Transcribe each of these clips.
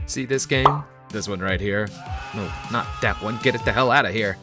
See this game? This one right here? No, not that one. Get it the hell out of here.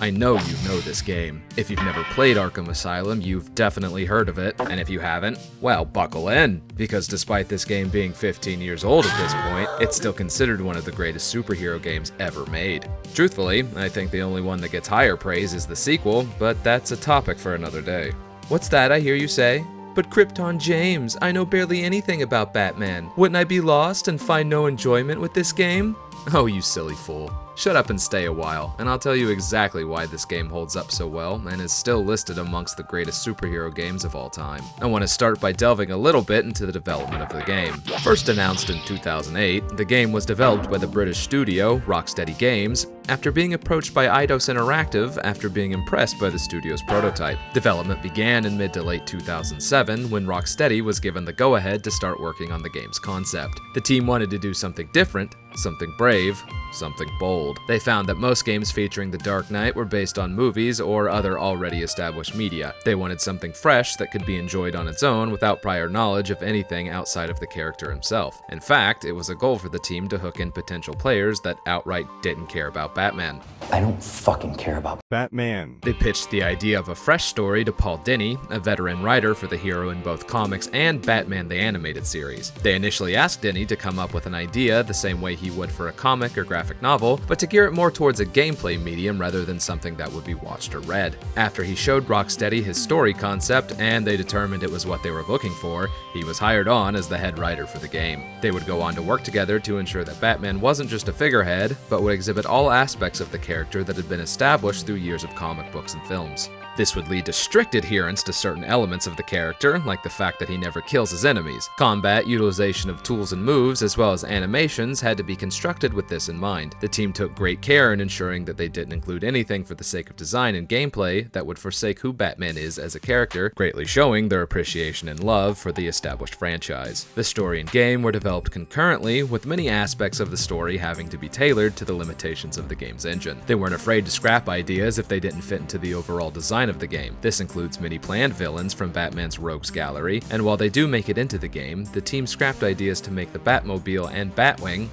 I know you know this game. If you've never played Arkham Asylum, you've definitely heard of it, and if you haven't, well, buckle in, because despite this game being 15 years old at this point, it's still considered one of the greatest superhero games ever made. Truthfully, I think the only one that gets higher praise is the sequel, but that's a topic for another day. What's that I hear you say? But Krypton James, I know barely anything about Batman. Wouldn't I be lost and find no enjoyment with this game? Oh, you silly fool. Shut up and stay a while, and I'll tell you exactly why this game holds up so well and is still listed amongst the greatest superhero games of all time. I want to start by delving a little bit into the development of the game. First announced in 2008, the game was developed by the British studio Rocksteady Games after being approached by Eidos Interactive after being impressed by the studio's prototype. Development began in mid to late 2007 when Rocksteady was given the go-ahead to start working on the game's concept. The team wanted to do something different, something brave, something bold. They found that most games featuring the Dark Knight were based on movies or other already established media. They wanted something fresh that could be enjoyed on its own without prior knowledge of anything outside of the character himself. In fact, it was a goal for the team to hook in potential players that outright didn't care about Batman. I don't fucking care about Batman. They pitched the idea of a fresh story to Paul Dini, a veteran writer for the hero in both comics and Batman the Animated Series. They initially asked Dini to come up with an idea the same way he would for a comic or graphic novel, but to gear it more towards a gameplay medium rather than something that would be watched or read. After he showed Rocksteady his story concept and they determined it was what they were looking for, he was hired on as the head writer for the game. They would go on to work together to ensure that Batman wasn't just a figurehead, but would exhibit all aspects of the character that had been established through years of comic books and films. This would lead to strict adherence to certain elements of the character, like the fact that he never kills his enemies. Combat, utilization of tools and moves, as well as animations had to be constructed with this in mind. The team took great care in ensuring that they didn't include anything for the sake of design and gameplay that would forsake who Batman is as a character, greatly showing their appreciation and love for the established franchise. The story and game were developed concurrently, with many aspects of the story having to be tailored to the limitations of the game's engine. They weren't afraid to scrap ideas if they didn't fit into the overall design of the game. This includes many planned villains from Batman's Rogues Gallery, and while they do make it into the game, the team scrapped ideas to make the Batmobile and Batwing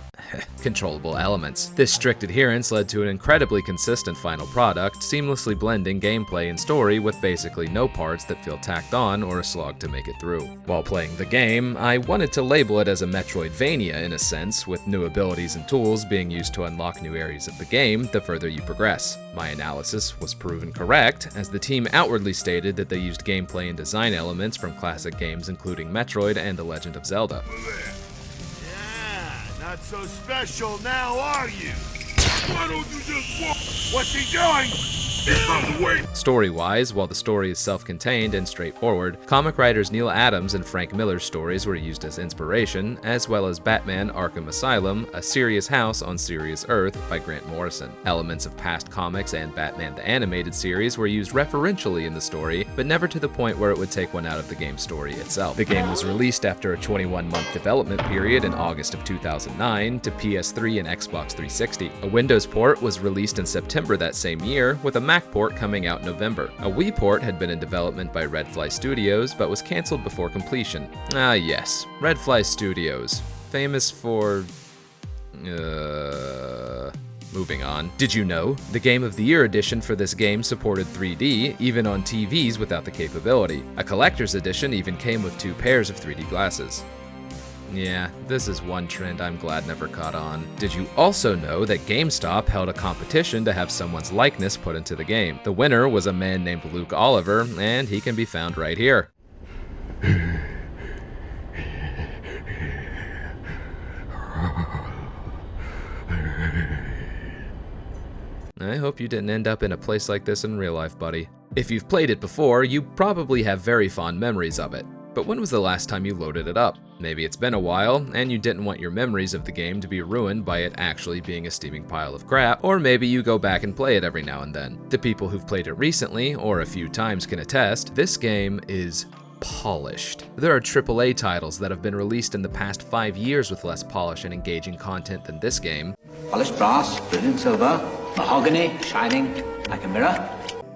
controllable elements. This strict adherence led to an incredibly consistent final product, seamlessly blending gameplay and story with basically no parts that feel tacked on or a slog to make it through. While playing the game, I wanted to label it as a Metroidvania in a sense, with new abilities and tools being used to unlock new areas of the game the further you progress. My analysis was proven correct, as the team outwardly stated that they used gameplay and design elements from classic games including Metroid and The Legend of Zelda. Not so special now, are you? Why don't you just walk? What's he doing? Get out of the way! Story-wise, while the story is self-contained and straightforward, comic writers Neil Adams and Frank Miller's stories were used as inspiration, as well as Batman Arkham Asylum, A Serious House on Serious Earth by Grant Morrison. Elements of past comics and Batman the Animated Series were used referentially in the story, but never to the point where it would take one out of the game's story itself. The game was released after a 21-month development period in August of 2009 to PS3 and Xbox 360. A Windows port was released in September that same year, with a Mac port coming out in November. A Wii port had been in development by Redfly Studios, but was cancelled before completion. Ah yes, Redfly Studios, famous for... Moving on. Did you know? The Game of the Year edition for this game supported 3D, even on TVs without the capability. A collector's edition even came with 2 pairs of 3D glasses. Yeah, this is one trend I'm glad never caught on. Did you also know that GameStop held a competition to have someone's likeness put into the game? The winner was a man named Luke Oliver, and he can be found right here. I hope you didn't end up in a place like this in real life, buddy. If you've played it before, you probably have very fond memories of it. But when was the last time you loaded it up? Maybe it's been a while, and you didn't want your memories of the game to be ruined by it actually being a steaming pile of crap, or maybe you go back and play it every now and then. The people who've played it recently, or a few times, can attest, this game is polished. There are AAA titles that have been released in the past 5 years with less polish and engaging content than this game. polished brass, brilliant silver, mahogany, shining like a mirror.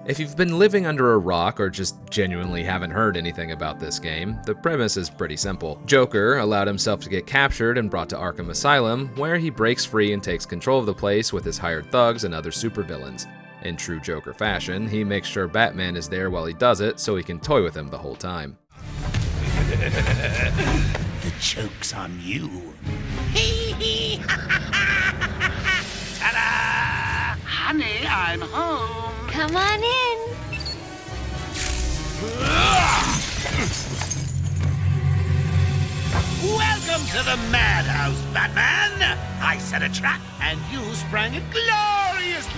If you've been living under a rock or just genuinely haven't heard anything about this game, the premise is pretty simple. Joker allowed himself to get captured and brought to Arkham Asylum, where he breaks free and takes control of the place with his hired thugs and other supervillains. In true Joker fashion, he makes sure Batman is there while he does it so he can toy with him the whole time. The joke's on you. Ta-da! Honey, I'm home. Come on in. Welcome to the madhouse, Batman! I set a trap, and you sprang it gloriously!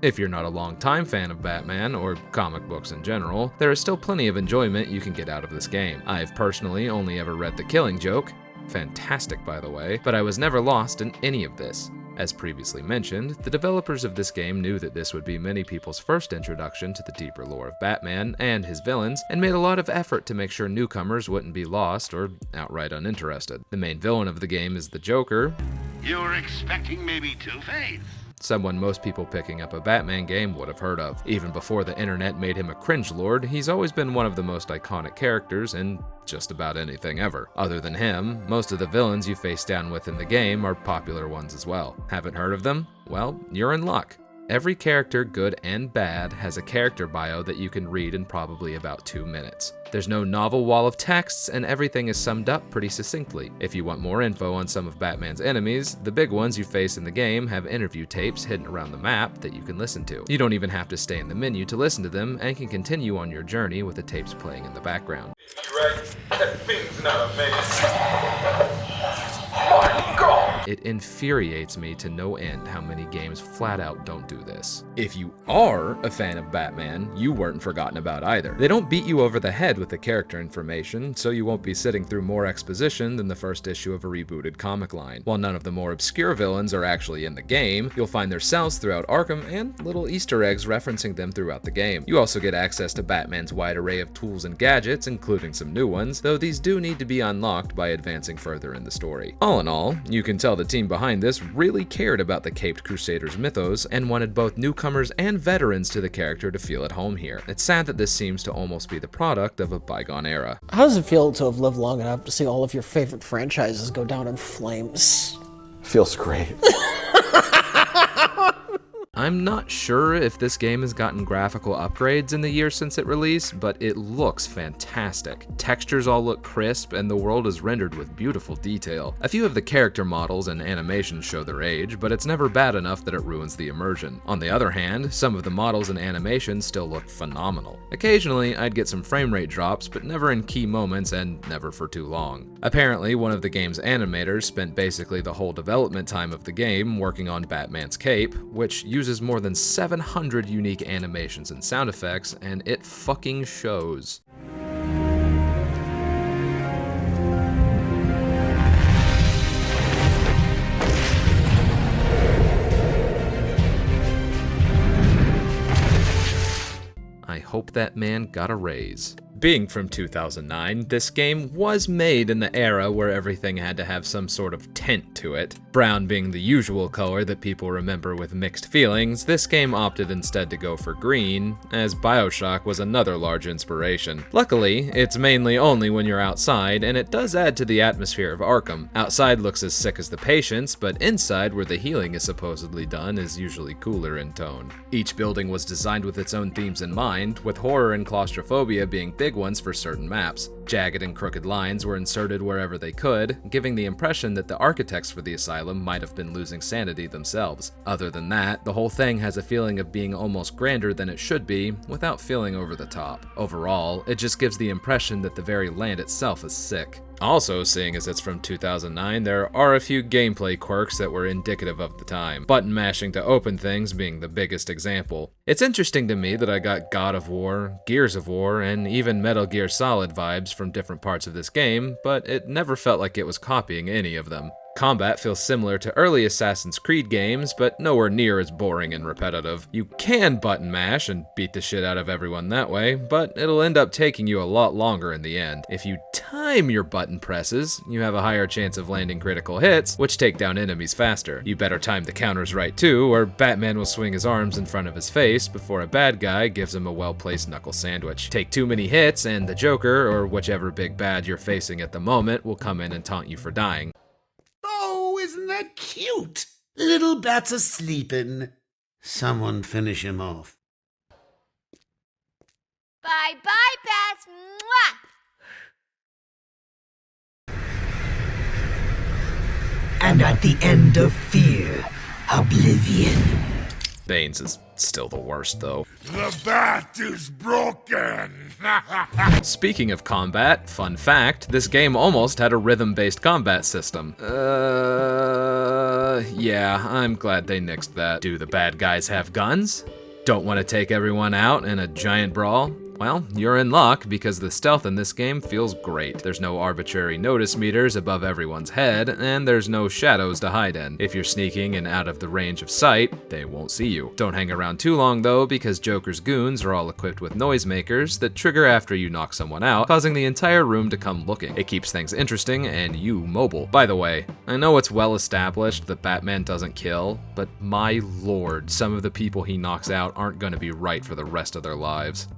If you're not a long-time fan of Batman, or comic books in general, there is still plenty of enjoyment you can get out of this game. I've personally only ever read The Killing Joke, fantastic by the way, but I was never lost in any of this. As previously mentioned, the developers of this game knew that this would be many people's first introduction to the deeper lore of Batman and his villains, and made a lot of effort to make sure newcomers wouldn't be lost or outright uninterested. The main villain of the game is the Joker. You were expecting maybe Two-Face? Someone most people picking up a Batman game would have heard of. Even before the internet made him a cringe lord, he's always been one of the most iconic characters in just about anything ever. Other than him, most of the villains you face down with in the game are popular ones as well. Haven't heard of them? Well, you're in luck. Every character, good and bad, has a character bio that you can read in probably about 2 minutes. There's no novel wall of texts, and everything is summed up pretty succinctly. If you want more info on some of Batman's enemies, the big ones you face in the game have interview tapes hidden around the map that you can listen to. You don't even have to stay in the menu to listen to them, and can continue on your journey with the tapes playing in the background. It infuriates me to no end how many games flat out don't do this. If you are a fan of Batman, you weren't forgotten about either. They don't beat you over the head with the character information, so you won't be sitting through more exposition than the first issue of a rebooted comic line. While none of the more obscure villains are actually in the game, you'll find their cells throughout Arkham and little Easter eggs referencing them throughout the game. You also get access to Batman's wide array of tools and gadgets, including some new ones, though these do need to be unlocked by advancing further in the story. All in all, you can tell the team behind this really cared about the Caped Crusaders mythos and wanted both newcomers and veterans to the character to feel at home here. It's sad that this seems to almost be the product of a bygone era. How does it feel to have lived long enough to see all of your favorite franchises go down in flames? Feels great. I'm not sure if this game has gotten graphical upgrades in the years since it released, but it looks fantastic. Textures all look crisp, and the world is rendered with beautiful detail. A few of the character models and animations show their age, but it's never bad enough that it ruins the immersion. On the other hand, some of the models and animations still look phenomenal. Occasionally, I'd get some frame rate drops, but never in key moments and never for too long. Apparently, one of the game's animators spent basically the whole development time of the game working on Batman's cape, which uses more than 700 unique animations and sound effects, and it fucking shows. I hope that man got a raise. Being from 2009, this game was made in the era where everything had to have some sort of tint to it. Brown being the usual color that people remember with mixed feelings, this game opted instead to go for green, as BioShock was another large inspiration. Luckily, it's mainly only when you're outside, and it does add to the atmosphere of Arkham. Outside looks as sick as the patients, but inside, where the healing is supposedly done, is usually cooler in tone. Each building was designed with its own themes in mind, with horror and claustrophobia being big ones for certain maps. Jagged and crooked lines were inserted wherever they could, giving the impression that the architects for the asylum might have been losing sanity themselves. Other than that, the whole thing has a feeling of being almost grander than it should be, without feeling over the top. Overall, it just gives the impression that the very land itself is sick. Also, seeing as it's from 2009, there are a few gameplay quirks that were indicative of the time, button mashing to open things being the biggest example. It's interesting to me that I got God of War, Gears of War, and even Metal Gear Solid vibes from different parts of this game, but it never felt like it was copying any of them. Combat feels similar to early Assassin's Creed games, but nowhere near as boring and repetitive. You can button mash and beat the shit out of everyone that way, but it'll end up taking you a lot longer in the end. If you time your button presses, you have a higher chance of landing critical hits, which take down enemies faster. You better time the counters right too, or Batman will swing his arms in front of his face before a bad guy gives him a well-placed knuckle sandwich. Take too many hits and the Joker, or whichever big bad you're facing at the moment, will come in and taunt you for dying. Oh, isn't that cute? Little Bat's a-sleepin'. Someone finish him off. Bye-bye, Bats. Mwah! And at the end of fear, oblivion. Bane's is still the worst though. The bat is broken! Speaking of combat, fun fact, this game almost had a rhythm-based combat system. Yeah, I'm glad they nixed that. Do the bad guys have guns? Don't want to take everyone out in a giant brawl? Well, you're in luck because the stealth in this game feels great. There's no arbitrary notice meters above everyone's head, and there's no shadows to hide in. If you're sneaking and out of the range of sight, they won't see you. Don't hang around too long though, because Joker's goons are all equipped with noisemakers that trigger after you knock someone out, causing the entire room to come looking. It keeps things interesting and you mobile. By the way, I know it's well established that Batman doesn't kill, but my lord, some of the people he knocks out aren't gonna be right for the rest of their lives.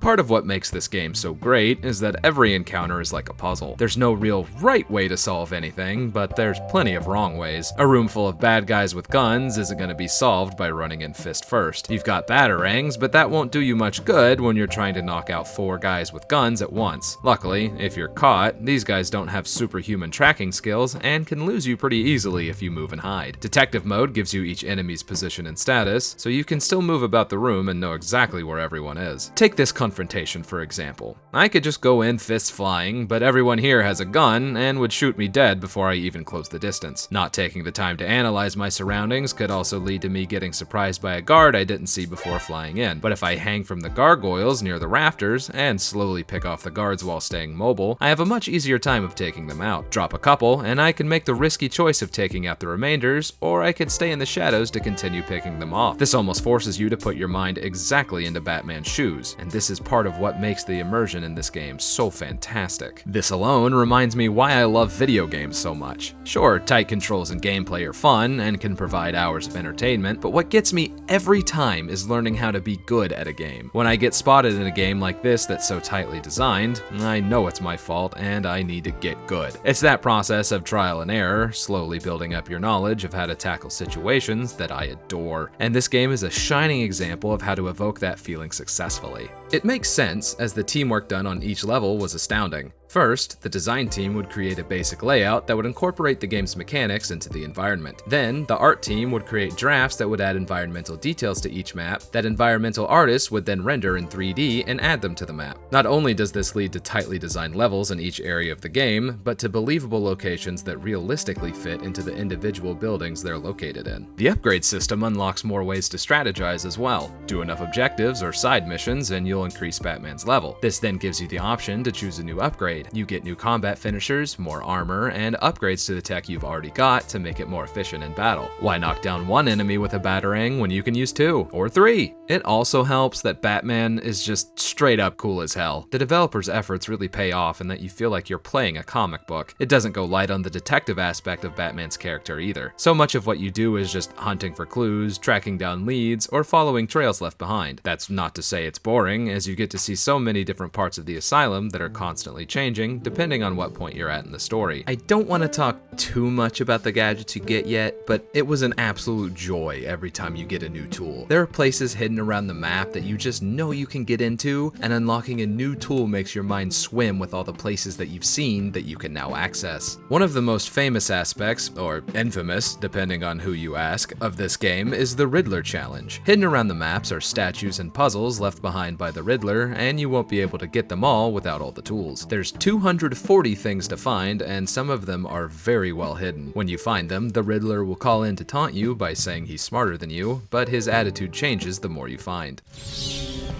Part of what makes this game so great is that every encounter is like a puzzle. There's no real right way to solve anything, but there's plenty of wrong ways. A room full of bad guys with guns isn't going to be solved by running in fist first. You've got batarangs, but that won't do you much good when you're trying to knock out 4 guys with guns at once. Luckily, if you're caught, these guys don't have superhuman tracking skills and can lose you pretty easily if you move and hide. Detective mode gives you each enemy's position and status, so you can still move about the room and know exactly where everyone is. Take this confrontation, for example. I could just go in fists flying, but everyone here has a gun and would shoot me dead before I even close the distance. Not taking the time to analyze my surroundings could also lead to me getting surprised by a guard I didn't see before flying in. But if I hang from the gargoyles near the rafters and slowly pick off the guards while staying mobile, I have a much easier time of taking them out. Drop a couple, and I can make the risky choice of taking out the remainders, or I could stay in the shadows to continue picking them off. This almost forces you to put your mind exactly into Batman's shoes, and this is part of what makes the immersion in this game so fantastic. This alone reminds me why I love video games so much. Sure, tight controls and gameplay are fun and can provide hours of entertainment, but what gets me every time is learning how to be good at a game. When I get spotted in a game like this that's so tightly designed, I know it's my fault and I need to get good. It's that process of trial and error, slowly building up your knowledge of how to tackle situations that I adore. And this game is a shining example of how to evoke that feeling successfully. It makes sense, as the teamwork done on each level was astounding. First, the design team would create a basic layout that would incorporate the game's mechanics into the environment. Then, the art team would create drafts that would add environmental details to each map that environmental artists would then render in 3D and add them to the map. Not only does this lead to tightly designed levels in each area of the game, but to believable locations that realistically fit into the individual buildings they're located in. The upgrade system unlocks more ways to strategize as well. Do enough objectives or side missions and you'll increase Batman's level. This then gives you the option to choose a new upgrade. You get new combat finishers, more armor, and upgrades to the tech you've already got to make it more efficient in battle. Why knock down one enemy with a batarang when you can use 2 or 3? It also helps that Batman is just straight up cool as hell. The developers' efforts really pay off in that you feel like you're playing a comic book. It doesn't go light on the detective aspect of Batman's character either. So much of what you do is just hunting for clues, tracking down leads, or following trails left behind. That's not to say it's boring, as you get to see so many different parts of the asylum that are constantly changing depending on what point you're at in the story. I don't want to talk too much about the gadgets you get yet, but it was an absolute joy every time you get a new tool. There are places hidden around the map that you just know you can get into, and unlocking a new tool makes your mind swim with all the places that you've seen that you can now access. One of the most famous aspects, or infamous, depending on who you ask, of this game is the Riddler challenge. Hidden around the maps are statues and puzzles left behind by the Riddler Riddler, and you won't be able to get them all without all the tools. There's 240 things to find, and some of them are very well hidden. When you find them, the Riddler will call in to taunt you by saying he's smarter than you, but his attitude changes the more you find.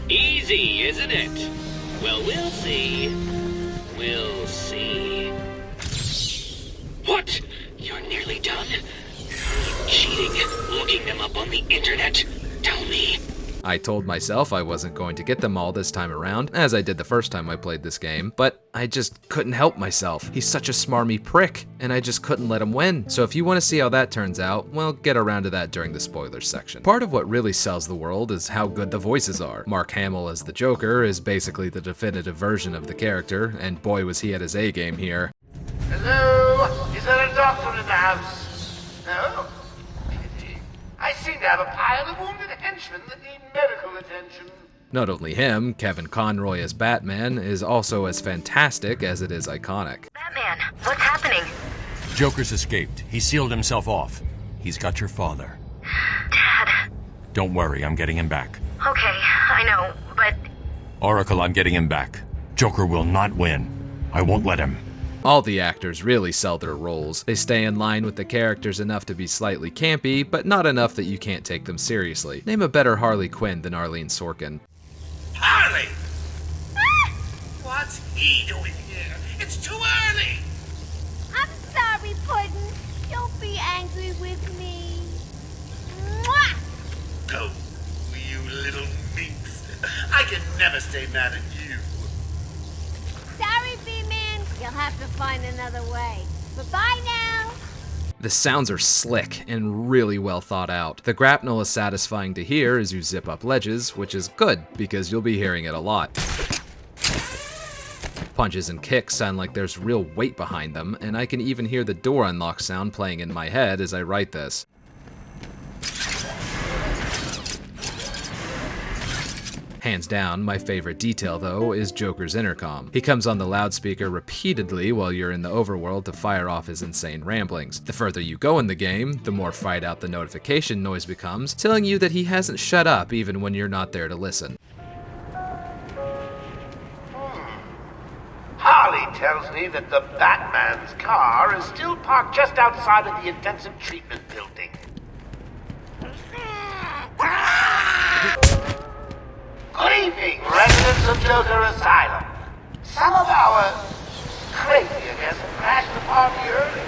Easy, isn't it? Well, we'll see. We'll see. What? You're nearly done? Are you cheating? Looking them up on the internet? Tell me. I told myself I wasn't going to get them all this time around, as I did the first time I played this game, but I just couldn't help myself. He's such a smarmy prick, and I just couldn't let him win. So if you want to see how that turns out, we'll get around to that during the spoilers section. Part of what really sells the world is how good the voices are. Mark Hamill as the Joker is basically the definitive version of the character, and boy was he at his A-game here. Hello? Is there a doctor in the house? No? Pity. I seem to have a pile of wounded henchmen that need medical attention. Not only him, Kevin Conroy as Batman is also as fantastic as it is iconic. Batman, what's happening? Joker's escaped. He sealed himself off. He's got your father. Dad. Don't worry, I'm getting him back. Okay, I know, but... Oracle, I'm getting him back. Joker will not win. I won't let him. All the actors really sell their roles. They stay in line with the characters enough to be slightly campy, but not enough that you can't take them seriously. Name a better Harley Quinn than Arlene Sorkin. Harley! What's he doing here? It's too early! I'm sorry, Puddin'. Don't be angry with me. Mwah! Go, you little minx. I can never stay mad at you. Sorry, B-Man. You'll have to find another way. Bye-bye now. The sounds are slick and really well thought out. The grapnel is satisfying to hear as you zip up ledges, which is good because you'll be hearing it a lot. Punches and kicks sound like there's real weight behind them, and I can even hear the door unlock sound playing in my head as I write this. Hands down, my favorite detail, though, is Joker's intercom. He comes on the loudspeaker repeatedly while you're in the overworld to fire off his insane ramblings. The further you go in the game, the more fried out the notification noise becomes, telling you that he hasn't shut up even when you're not there to listen. Harley tells me that the Batman's car is still parked just outside of the intensive treatment building. Good evening, residents of Joker Asylum. Some of our crazy guests crashed the party early.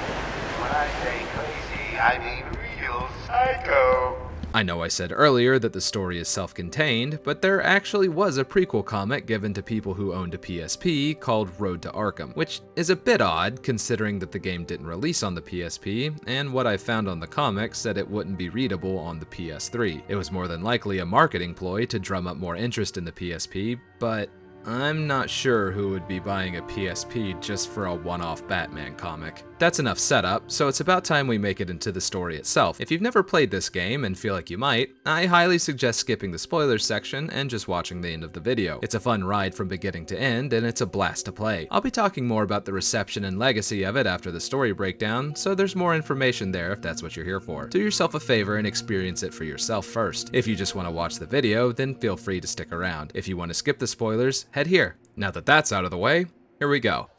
When I say crazy, I mean real psycho. I know I said earlier that the story is self-contained, but there actually was a prequel comic given to people who owned a PSP called Road to Arkham, which is a bit odd considering that the game didn't release on the PSP, and what I found on the comic said it wouldn't be readable on the PS3. It was more than likely a marketing ploy to drum up more interest in the PSP, but I'm not sure who would be buying a PSP just for a one-off Batman comic. That's enough setup, so it's about time we make it into the story itself. If you've never played this game and feel like you might, I highly suggest skipping the spoilers section and just watching the end of the video. It's a fun ride from beginning to end, and it's a blast to play. I'll be talking more about the reception and legacy of it after the story breakdown, so there's more information there if that's what you're here for. Do yourself a favor and experience it for yourself first. If you just want to watch the video, then feel free to stick around. If you want to skip the spoilers, head here. Now that that's out of the way, here we go.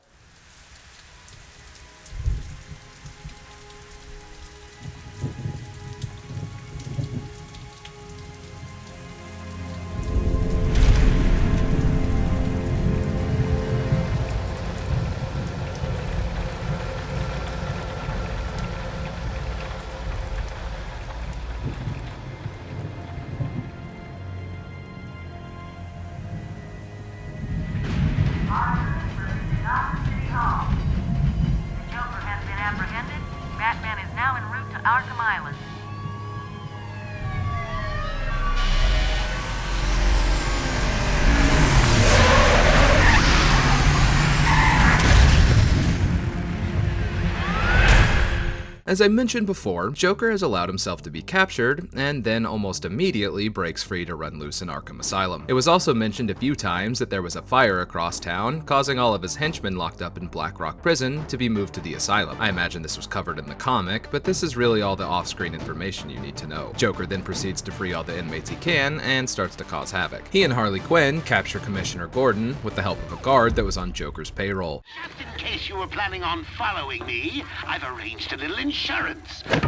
As I mentioned before, Joker has allowed himself to be captured, and then almost immediately breaks free to run loose in Arkham Asylum. It was also mentioned a few times that there was a fire across town, causing all of his henchmen locked up in Black Rock Prison to be moved to the asylum. I imagine this was covered in the comic, but this is really all the off-screen information you need to know. Joker then proceeds to free all the inmates he can, and starts to cause havoc. He and Harley Quinn capture Commissioner Gordon with the help of a guard that was on Joker's payroll. Just in case you were planning on following me, I've arranged a little insurance.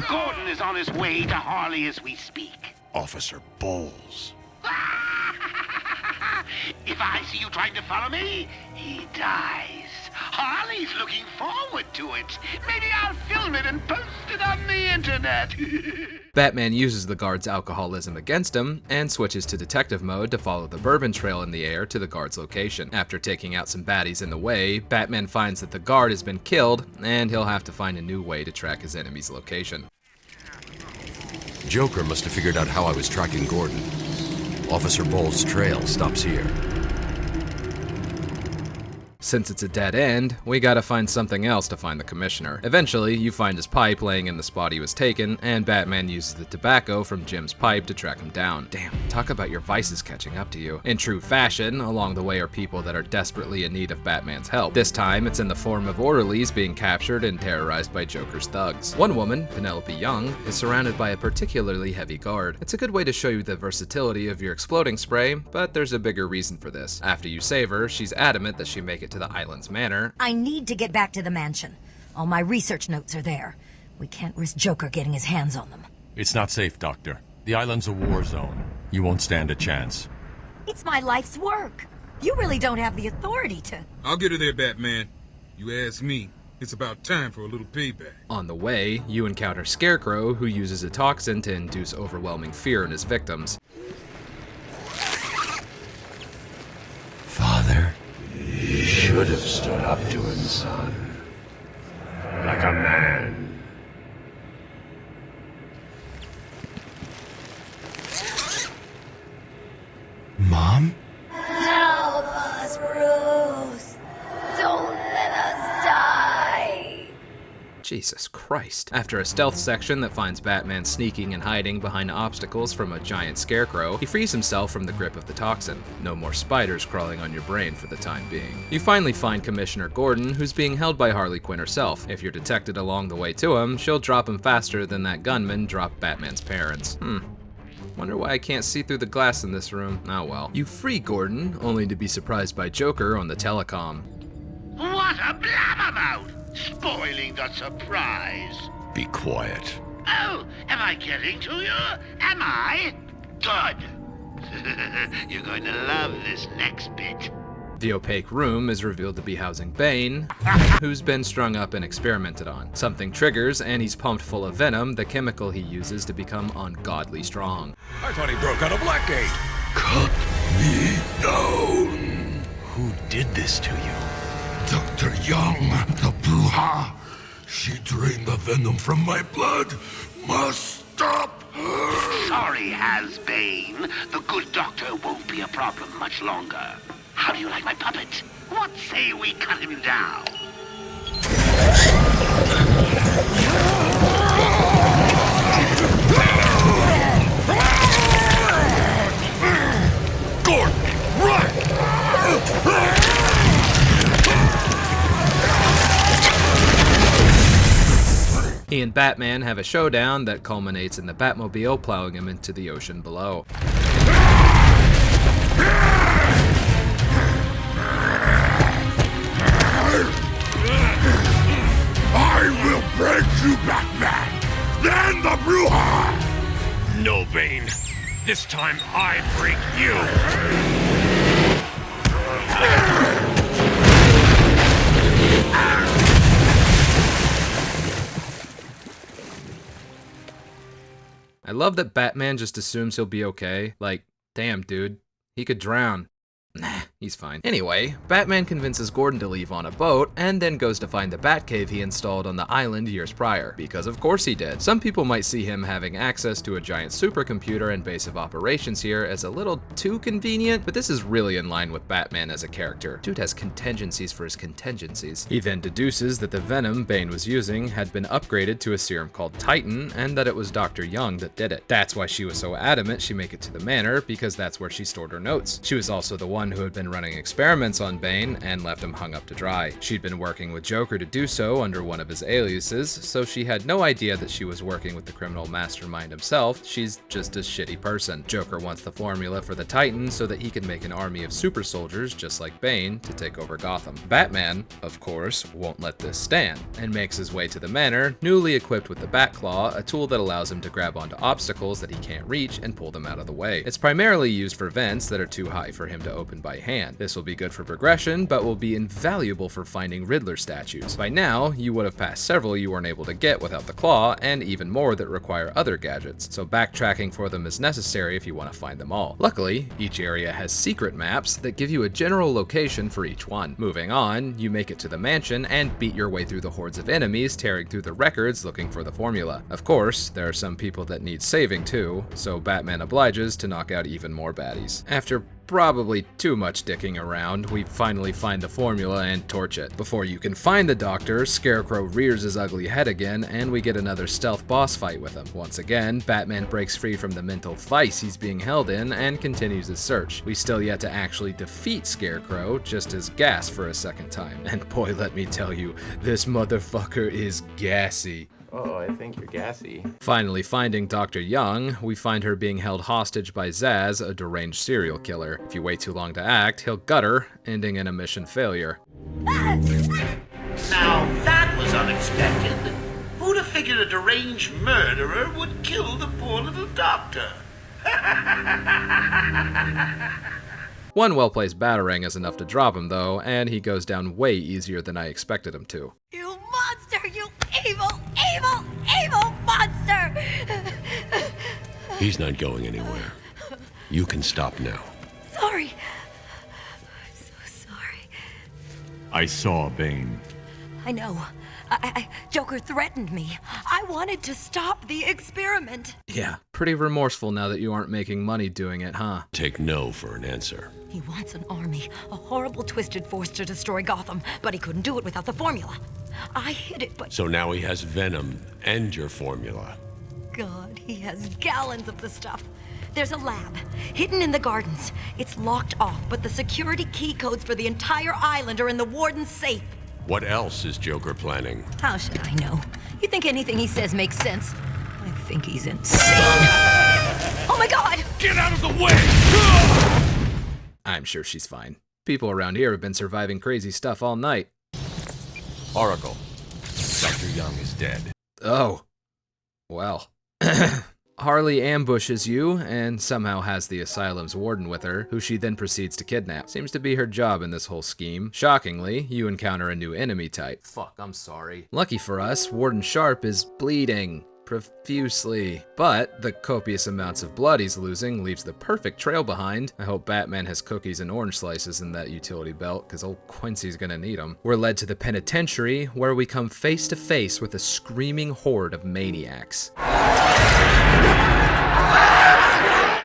Gordon is on his way to Harley as we speak. Officer Bowles. If I see you trying to follow me, he dies. Harley's looking forward to it. Maybe I'll film it and post it on the internet. Batman uses the guard's alcoholism against him and switches to detective mode to follow the bourbon trail in the air to the guard's location. After taking out some baddies in the way, Batman finds that the guard has been killed and he'll have to find a new way to track his enemy's location. Joker must have figured out how I was tracking Gordon. Officer Bowles' trail stops here. Since it's a dead end, we gotta find something else to find the Commissioner. Eventually, you find his pipe laying in the spot he was taken, and Batman uses the tobacco from Jim's pipe to track him down. Damn, talk about your vices catching up to you. In true fashion, along the way are people that are desperately in need of Batman's help. This time, it's in the form of orderlies being captured and terrorized by Joker's thugs. One woman, Penelope Young, is surrounded by a particularly heavy guard. It's a good way to show you the versatility of your exploding spray, but there's a bigger reason for this. After you save her, she's adamant that she make it to the island's manor. I need to get back to the mansion. All my research notes are there. We can't risk Joker getting his hands on them. It's not safe, Doctor. The island's a war zone. You won't stand a chance. It's my life's work. You really don't have the authority to... I'll get her there, Batman. You ask me. It's about time for a little payback. On the way, you encounter Scarecrow, who uses a toxin to induce overwhelming fear in his victims. Father. You should have stood up to him, son. Like a man. Mom? Help us, Bruce. Don't let us die. Jesus Christ. After a stealth section that finds Batman sneaking and hiding behind obstacles from a giant scarecrow, he frees himself from the grip of the toxin. No more spiders crawling on your brain for the time being. You finally find Commissioner Gordon, who's being held by Harley Quinn herself. If you're detected along the way to him, she'll drop him faster than that gunman dropped Batman's parents. Wonder why I can't see through the glass in this room. Oh well. You free Gordon, only to be surprised by Joker on the telecom. What a blabbermouth! Spoiling the surprise. Be quiet. Oh, am I getting to you? Am I? Good. You're going to love this next bit. The opaque room is revealed to be housing Bane, who's been strung up and experimented on. Something triggers, and he's pumped full of venom, the chemical he uses to become ungodly strong. I thought he broke out of Blackgate. Cut me down. Who did this to you? Dr. Young, the Bruja. She drained the venom from my blood. Must stop her. Sorry, Has-Bane. The good doctor won't be a problem much longer. How do you like my puppet? What say we cut him down? Gordon, run! He and Batman have a showdown that culminates in the Batmobile plowing him into the ocean below. I will break you, Batman! Then the Bruja! No, Bane. This time I break you. I love that Batman just assumes he'll be okay. Like, damn, dude. He could drown. Nah. he's fine. Anyway, Batman convinces Gordon to leave on a boat, and then goes to find the Batcave he installed on the island years prior. Because of course he did. Some people might see him having access to a giant supercomputer and base of operations here as a little too convenient, but this is really in line with Batman as a character. Dude has contingencies for his contingencies. He then deduces that the venom Bane was using had been upgraded to a serum called Titan, and that it was Dr. Young that did it. That's why she was so adamant she make it to the manor, because that's where she stored her notes. She was also the one who had been running experiments on Bane and left him hung up to dry. She'd been working with Joker to do so under one of his aliases, so she had no idea that she was working with the criminal mastermind himself. She's just a shitty person. Joker wants the formula for the Titan so that he can make an army of super soldiers just like Bane to take over Gotham. Batman, of course, won't let this stand and makes his way to the manor, newly equipped with the Batclaw, a tool that allows him to grab onto obstacles that he can't reach and pull them out of the way. It's primarily used for vents that are too high for him to open by hand. This will be good for progression, but will be invaluable for finding Riddler statues. By now, you would have passed several you weren't able to get without the claw, and even more that require other gadgets, so backtracking for them is necessary if you want to find them all. Luckily, each area has secret maps that give you a general location for each one. Moving on, you make it to the mansion and beat your way through the hordes of enemies, tearing through the records looking for the formula. Of course, there are some people that need saving too, so Batman obliges to knock out even more baddies. After probably too much dicking around, we finally find the formula and torch it. Before you can find the Doctor, Scarecrow rears his ugly head again, and we get another stealth boss fight with him. Once again, Batman breaks free from the mental vice he's being held in and continues his search. We still yet to actually defeat Scarecrow, just as gas for a second time. And boy, let me tell you, this motherfucker is gassy. Oh, I think you're gassy. Finally finding Dr. Young, we find her being held hostage by Zaz, a deranged serial killer. If you wait too long to act, he'll gut her, ending in a mission failure. Now that was unexpected. Who'd have figured a deranged murderer would kill the poor little doctor? One well-placed batarang is enough to drop him though, and he goes down way easier than I expected him to. You monster! You evil, evil, evil monster! He's not going anywhere. You can stop now. Sorry. I'm so sorry. I saw Bane. I know. Joker threatened me. I wanted to stop the experiment. Yeah, pretty remorseful now that you aren't making money doing it, huh? Take no for an answer. He wants an army, a horrible twisted force to destroy Gotham, but he couldn't do it without the formula. I hid it, but... So now he has Venom and your formula. God, he has gallons of the stuff. There's a lab, hidden in the gardens. It's locked off, but the security key codes for the entire island are in the warden's safe. What else is Joker planning? How should I know? You think anything he says makes sense? I think he's insane. Oh my God! Get out of the way! I'm sure she's fine. People around here have been surviving crazy stuff all night. Oracle. Dr. Young is dead. Oh. Well. Harley ambushes you and somehow has the asylum's warden with her, who she then proceeds to kidnap. Seems to be her job in this whole scheme. Shockingly, you encounter a new enemy type. Fuck, I'm sorry. Lucky for us, Warden Sharp is bleeding profusely, but the copious amounts of blood he's losing leaves the perfect trail behind. I hope Batman has cookies and orange slices in that utility belt, because old Quincy's gonna need them. We're led to the penitentiary, where we come face to face with a screaming horde of maniacs.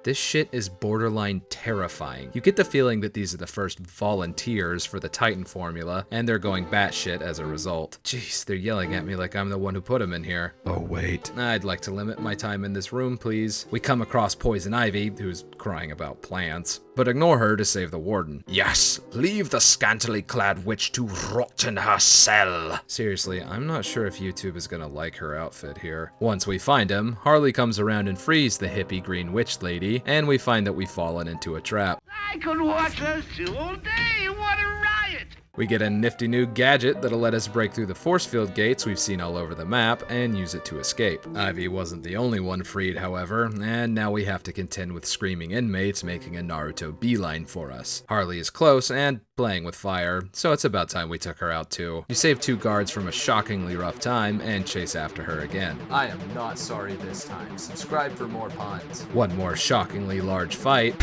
This shit is borderline terrifying. You get the feeling that these are the first volunteers for the Titan formula, and they're going batshit as a result. Jeez, they're yelling at me like I'm the one who put them in here. Oh wait, I'd like to limit my time in this room, please. We come across Poison Ivy, who's crying about plants, but ignore her to save the warden. Yes, leave the scantily clad witch to rot in her cell. Seriously, I'm not sure if YouTube is gonna like her outfit here. Once we find him, Harley comes around and frees the hippie green witch lady, and we find that we've fallen into a trap. I could watch those two all day. What a riot! We get a nifty new gadget that'll let us break through the force field gates we've seen all over the map and use it to escape. Ivy wasn't the only one freed, however, and now we have to contend with screaming inmates making a Naruto beeline for us. Harley is close and playing with fire, so it's about time we took her out too. You save 2 guards from a shockingly rough time and chase after her again. I am not sorry this time. Subscribe for more puns. One more shockingly large fight.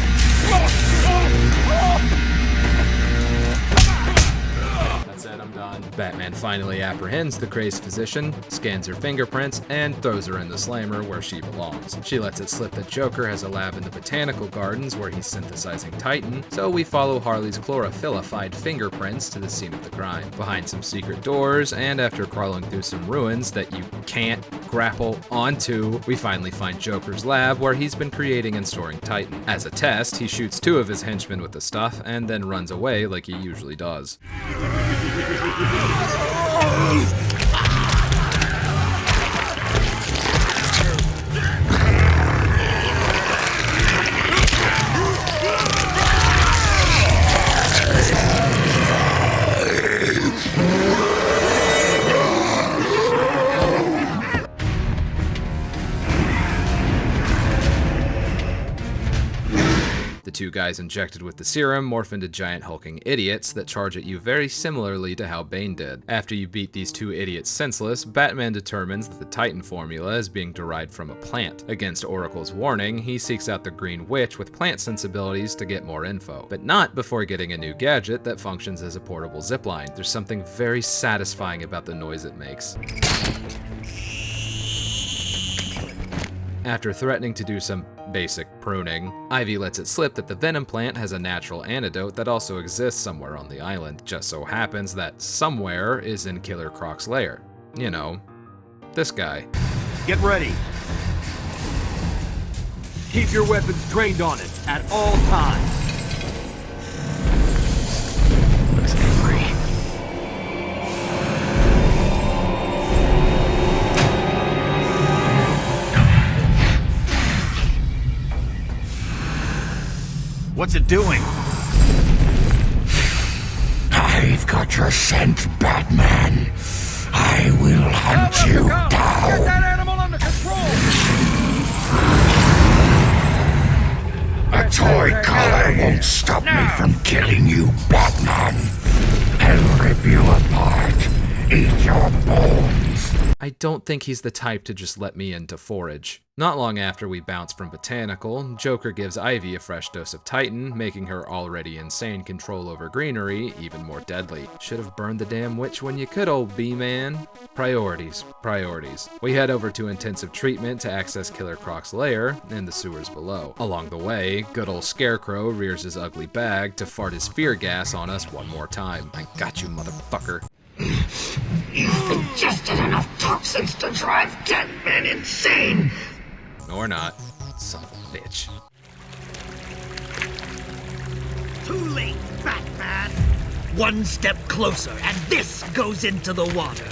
Batman finally apprehends the crazed physician, scans her fingerprints, and throws her in the slammer where she belongs. She lets it slip that Joker has a lab in the botanical gardens where he's synthesizing Titan, so we follow Harley's chlorophyllifyed fingerprints to the scene of the crime. Behind some secret doors, and after crawling through some ruins that you can't grapple onto, we finally find Joker's lab where he's been creating and storing Titan. As a test, he shoots 2 of his henchmen with the stuff and then runs away like he usually does. The 2 guys injected with the serum morph into giant hulking idiots that charge at you very similarly to how Bane did. After you beat these 2 idiots senseless, Batman determines that the Titan formula is being derived from a plant. Against Oracle's warning, he seeks out the Green Witch with plant sensibilities to get more info, but not before getting a new gadget that functions as a portable zipline. There's something very satisfying about the noise it makes. After threatening to do some basic pruning, Ivy lets it slip that the Venom plant has a natural antidote that also exists somewhere on the island. Just so happens that somewhere is in Killer Croc's lair. You know, this guy. Get ready. Keep your weapons trained on it at all times. Looks angry. What's it doing? I've got your scent, Batman. I will hunt you down. Get that animal under control! A toy collar won't stop me from killing you, Batman. I'll rip you apart. Eat your bones. I don't think he's the type to just let me in to forage. Not long after we bounce from Botanical, Joker gives Ivy a fresh dose of Titan, making her already insane control over greenery even more deadly. Should have burned the damn witch when you could, old B-man. Priorities, priorities. We head over to intensive treatment to access Killer Croc's lair and the sewers below. Along the way, good old Scarecrow rears his ugly bag to fart his fear gas on us one more time. I got you, motherfucker. You've ingested enough toxins to drive dead men insane. Or not. Son of a bitch. Too late, Batman. One step closer, and this goes into the water.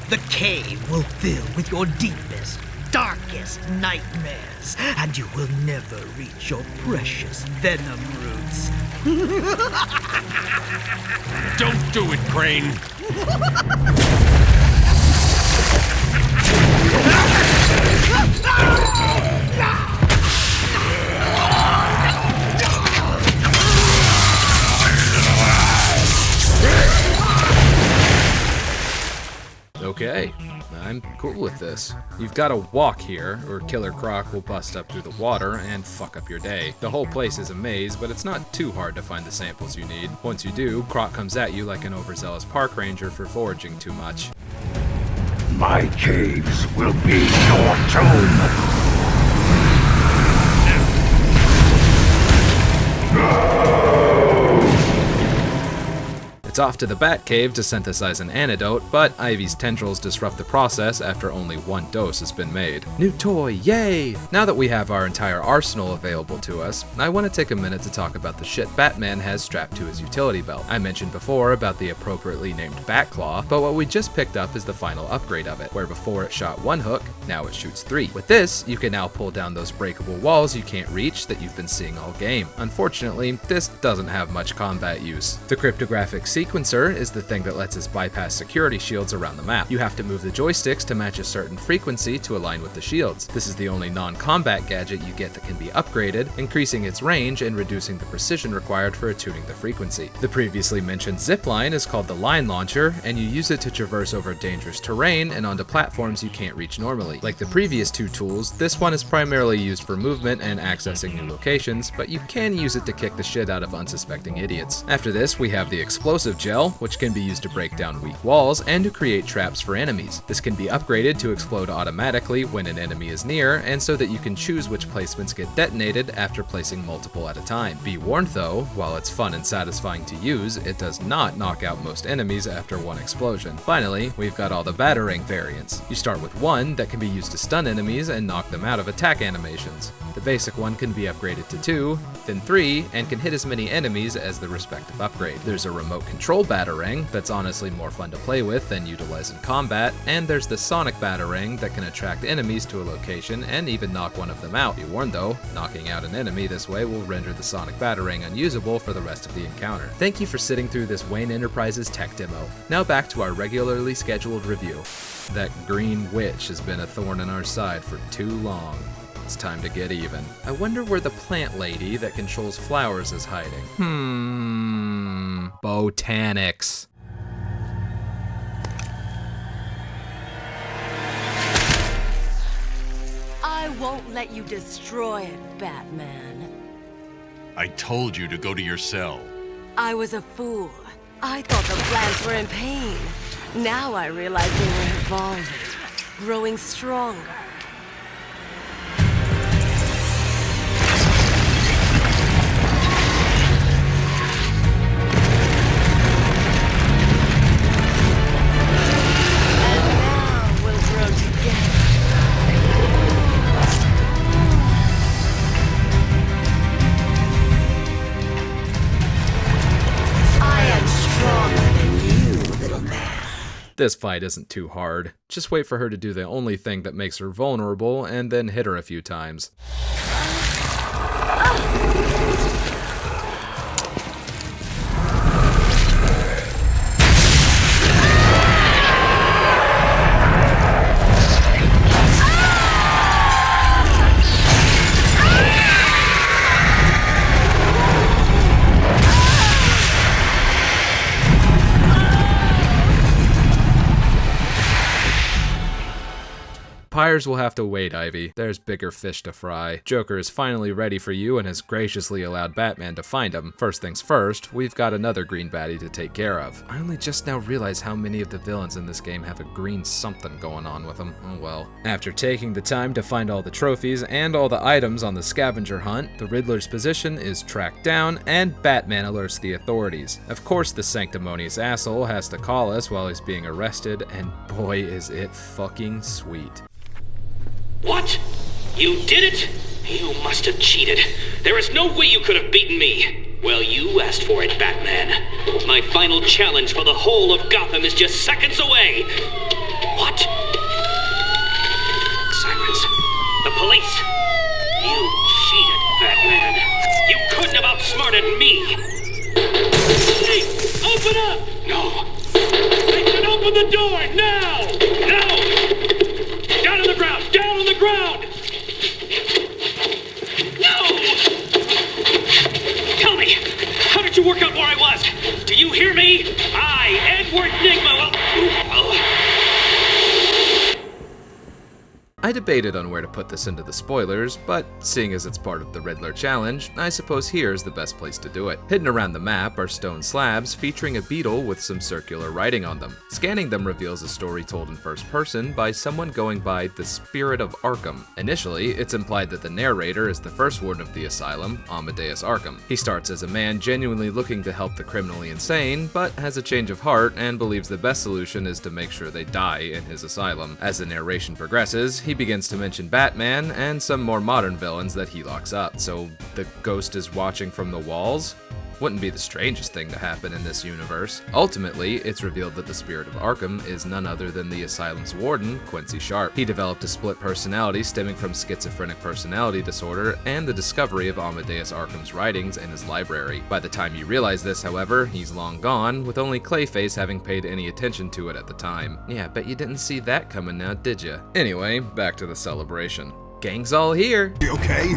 The cave will fill with your deepest, darkest nightmares, and you will never reach your precious venom roots. Don't do it, Crane. Okay, I'm cool with this. You've got to walk here, or Killer Croc will bust up through the water and fuck up your day. The whole place is a maze, but it's not too hard to find the samples you need. Once you do, Croc comes at you like an overzealous park ranger for foraging too much. My caves will be your tomb. It's off to the Batcave to synthesize an antidote, but Ivy's tendrils disrupt the process after only 1 dose has been made. New toy, yay! Now that we have our entire arsenal available to us, I want to take a minute to talk about the shit Batman has strapped to his utility belt. I mentioned before about the appropriately named Batclaw, but what we just picked up is the final upgrade of it, where before it shot 1 hook, now it shoots 3. With this, you can now pull down those breakable walls you can't reach that you've been seeing all game. Unfortunately, this doesn't have much combat use. The cryptographic sequencer is the thing that lets us bypass security shields around the map. You have to move the joysticks to match a certain frequency to align with the shields. This is the only non-combat gadget you get that can be upgraded, increasing its range and reducing the precision required for attuning the frequency. The previously mentioned zipline is called the Line Launcher, and you use it to traverse over dangerous terrain and onto platforms you can't reach normally. Like the previous 2 tools, this one is primarily used for movement and accessing new locations, but you can use it to kick the shit out of unsuspecting idiots. After this, we have the explosive gel, which can be used to break down weak walls and to create traps for enemies. This can be upgraded to explode automatically when an enemy is near, and so that you can choose which placements get detonated after placing multiple at a time. Be warned though, while it's fun and satisfying to use, it does not knock out most enemies after one explosion. Finally, we've got all the batarang variants. You start with one that can be used to stun enemies and knock them out of attack animations. The basic one can be upgraded to 2, then 3, and can hit as many enemies as the respective upgrade. There's a remote control batarang that's honestly more fun to play with than utilize in combat, and there's the sonic batarang that can attract enemies to a location and even knock one of them out. Be warned though, knocking out an enemy this way will render the sonic batarang unusable for the rest of the encounter. Thank you for sitting through this Wayne Enterprises tech demo. Now back to our regularly scheduled review. That green witch has been a thorn in our side for too long. It's time to get even. I wonder where the plant lady that controls flowers is hiding. Botanics. I won't let you destroy it, Batman. I told you to go to your cell. I was a fool. I thought the plants were in pain. Now I realize they were evolving, growing stronger. This fight isn't too hard. Just wait for her to do the only thing that makes her vulnerable and then hit her a few times. Pyres will have to wait, Ivy. There's bigger fish to fry. Joker is finally ready for you and has graciously allowed Batman to find him. First things first, we've got another green baddie to take care of. I only just now realize how many of the villains in this game have a green something going on with them. Oh well. After taking the time to find all the trophies and all the items on the scavenger hunt, the Riddler's position is tracked down and Batman alerts the authorities. Of course the sanctimonious asshole has to call us while he's being arrested, and boy is it fucking sweet. What? You did it? You must have cheated. There is no way you could have beaten me. Well, you asked for it, Batman. My final challenge for the whole of Gotham is just seconds away. What? Sirens. The police. You cheated, Batman. You couldn't have outsmarted me. Hey, open up! No. I said open the door, now! No! Down on the ground! Down on the ground! No! Tell me, how did you work out where I was? Do you hear me? I, Edward Nygma, I debated on where to put this into the spoilers, but seeing as it's part of the Riddler challenge, I suppose here's the best place to do it. Hidden around the map are stone slabs featuring a beetle with some circular writing on them. Scanning them reveals a story told in first person by someone going by the Spirit of Arkham. Initially, it's implied that the narrator is the first warden of the asylum, Amadeus Arkham. He starts as a man genuinely looking to help the criminally insane, but has a change of heart and believes the best solution is to make sure they die in his asylum. As the narration progresses, he begins to mention Batman and some more modern villains that he locks up. So the ghost is watching from the walls? Wouldn't be the strangest thing to happen in this universe. Ultimately, it's revealed that the Spirit of Arkham is none other than the asylum's warden, Quincy Sharp. He developed a split personality stemming from schizophrenic personality disorder and the discovery of Amadeus Arkham's writings in his library. By the time you realize this, however, he's long gone, with only Clayface having paid any attention to it at the time. Yeah, bet you didn't see that coming now, did ya? Anyway, back to the celebration. Gang's all here. You okay?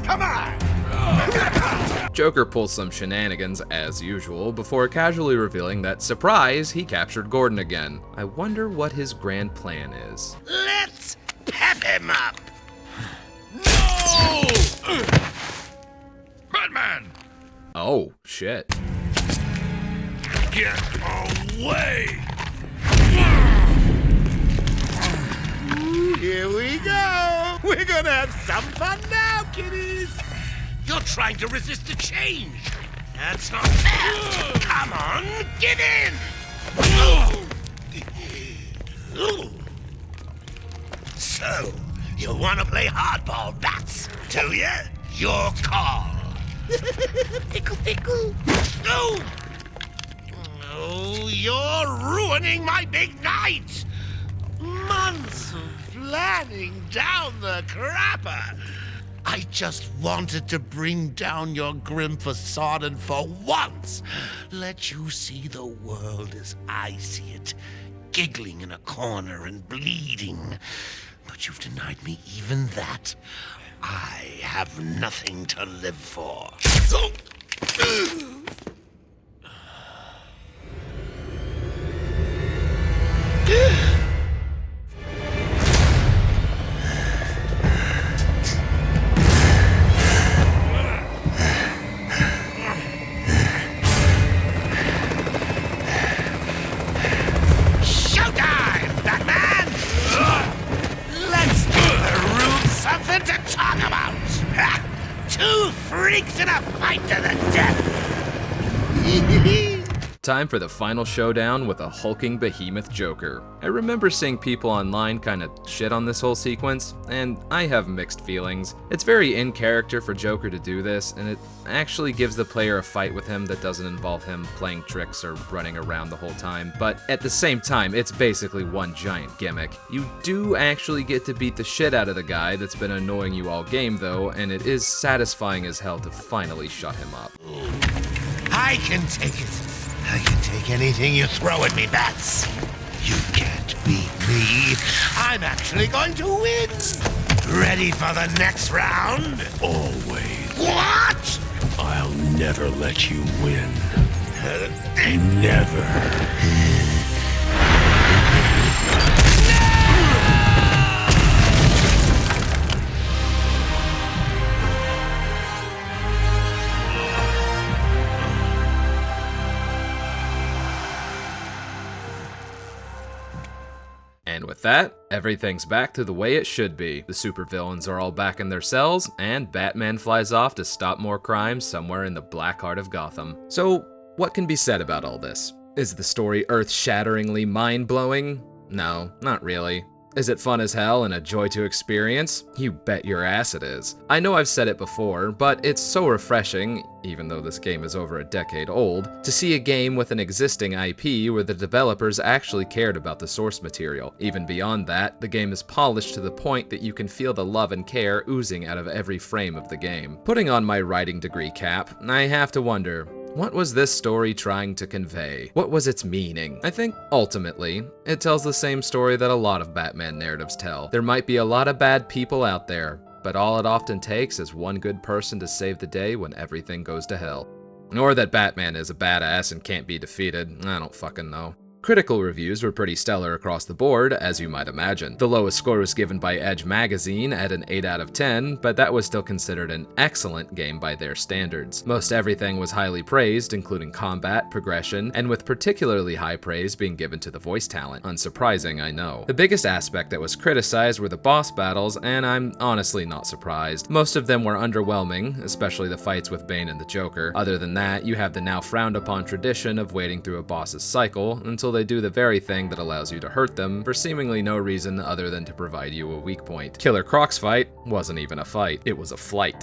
Come on! Joker pulls some shenanigans, as usual, before casually revealing that, surprise, he captured Gordon again. I wonder what his grand plan is. Let's pep him up. No! Batman! Oh, shit. Get away! Here we go! We're gonna have some fun now, kiddies! You're trying to resist the change! That's not fair! Come on, get in! So, you wanna play hardball, Bats, do you? Your call. Pickle, pickle. No! Oh, you're ruining my big night! Months of planning down the crapper! I just wanted to bring down your grim facade and for once let you see the world as I see it, giggling in a corner and bleeding. But you've denied me even that. I have nothing to live for. Showtime, Batman! Let's give the room something to talk about! Two freaks in a fight to the death! Time for the final showdown with a hulking behemoth Joker. I remember seeing people online kinda shit on this whole sequence, and I have mixed feelings. It's very in character for Joker to do this, and it actually gives the player a fight with him that doesn't involve him playing tricks or running around the whole time, but at the same time, it's basically one giant gimmick. You do actually get to beat the shit out of the guy that's been annoying you all game though, and it is satisfying as hell to finally shut him up. I can take it. I can take anything you throw at me, Bats. You can't beat me. I'm actually going to win. Ready for the next round? Always. What? I'll never let you win. Never. And with that, everything's back to the way it should be. The supervillains are all back in their cells, and Batman flies off to stop more crimes somewhere in the black heart of Gotham. So, what can be said about all this? Is the story earth-shatteringly mind-blowing? No, not really. Is it fun as hell and a joy to experience? You bet your ass it is. I know I've said it before, but it's so refreshing, even though this game is over a decade old, to see a game with an existing IP where the developers actually cared about the source material. Even beyond that, the game is polished to the point that you can feel the love and care oozing out of every frame of the game. Putting on my writing degree cap, I have to wonder, what was this story trying to convey? What was its meaning? I think, ultimately, it tells the same story that a lot of Batman narratives tell. There might be a lot of bad people out there, but all it often takes is one good person to save the day when everything goes to hell. Or that Batman is a badass and can't be defeated, I don't fucking know. Critical reviews were pretty stellar across the board, as you might imagine. The lowest score was given by Edge magazine at an 8 out of 10, but that was still considered an excellent game by their standards. Most everything was highly praised, including combat, progression, and with particularly high praise being given to the voice talent. Unsurprising, I know. The biggest aspect that was criticized were the boss battles, and I'm honestly not surprised. Most of them were underwhelming, especially the fights with Bane and the Joker. Other than that, you have the now frowned upon tradition of waiting through a boss's cycle until they do the very thing that allows you to hurt them for seemingly no reason other than to provide you a weak point. Killer Croc's fight wasn't even a fight, it was a flight.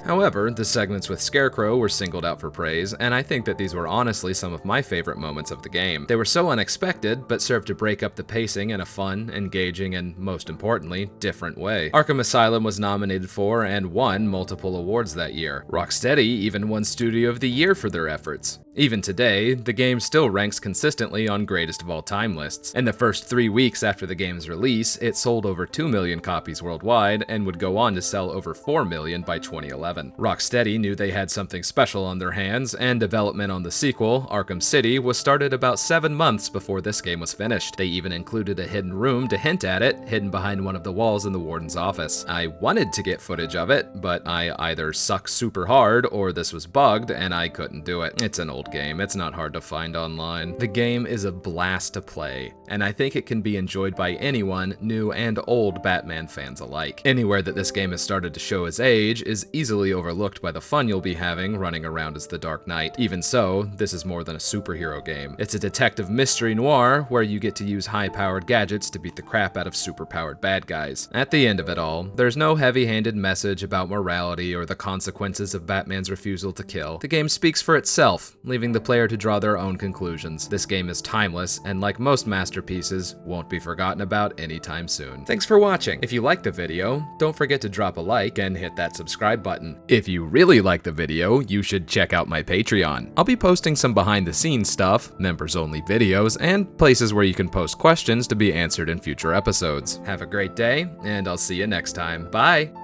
However, the segments with Scarecrow were singled out for praise, and I think that these were honestly some of my favorite moments of the game. They were so unexpected, but served to break up the pacing in a fun, engaging, and most importantly, different way. Arkham Asylum was nominated for and won multiple awards that year. Rocksteady even won Studio of the Year for their efforts. Even today, the game still ranks consistently on greatest of all time lists. In the first 3 weeks after the game's release, it sold over 2 million copies worldwide and would go on to sell over 4 million by 2011. 2011. Rocksteady knew they had something special on their hands, and development on the sequel, Arkham City, was started about 7 months before this game was finished. They even included a hidden room to hint at it, hidden behind one of the walls in the warden's office. I wanted to get footage of it, but I either suck super hard or this was bugged and I couldn't do it. It's an old game, it's not hard to find online. The game is a blast to play, and I think it can be enjoyed by anyone, new and old Batman fans alike. Anywhere that this game has started to show its age is easily overlooked by the fun you'll be having running around as the Dark Knight. Even so, this is more than a superhero game. It's a detective mystery noir where you get to use high-powered gadgets to beat the crap out of super-powered bad guys. At the end of it all, there's no heavy-handed message about morality or the consequences of Batman's refusal to kill. The game speaks for itself, leaving the player to draw their own conclusions. This game is timeless, and like most masterpieces, won't be forgotten about anytime soon. Thanks for watching. If you liked the video, don't forget to drop a like and hit that subscribe button. If you really like the video, you should check out my Patreon. I'll be posting some behind-the-scenes stuff, members-only videos, and places where you can post questions to be answered in future episodes. Have a great day, and I'll see you next time. Bye!